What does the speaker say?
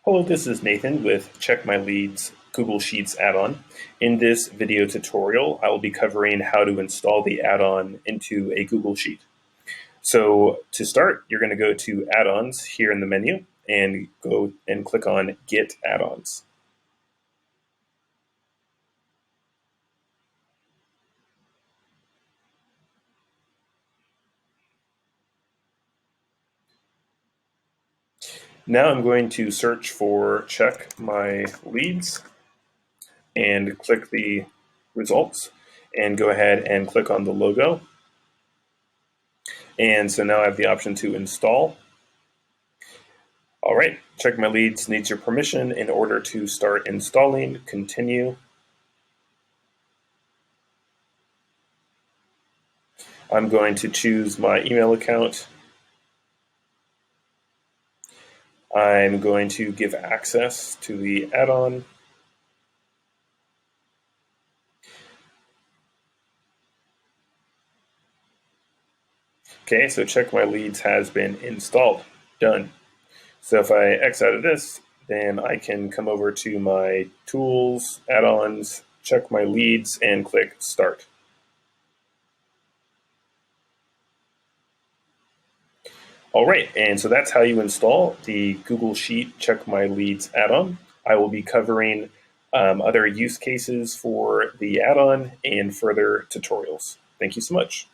Hello, this is Nathan with CheckMyLeads Google Sheets add-on. In this video tutorial, I will be covering how to install the add-on into a Google Sheet. So to start, you're going to go to Add-ons here in the menu and go and click on Get Add-ons. Now I'm going to search for CheckMyLeads and click the results and go ahead and click on the logo. And so now I have the option to install. All right, CheckMyLeads needs your permission in order to start installing. Continue. I'm going to choose my email account. I'm going to give access to the add-on. Okay, so CheckMyLeads has been installed. Done. So if I X out of this, then I can come over to my tools, add-ons, CheckMyLeads, and click Start. All right, and so that's how you install the Google Sheet CheckMyLeads add-on. I will be covering other use cases for the add-on and further tutorials. Thank you so much.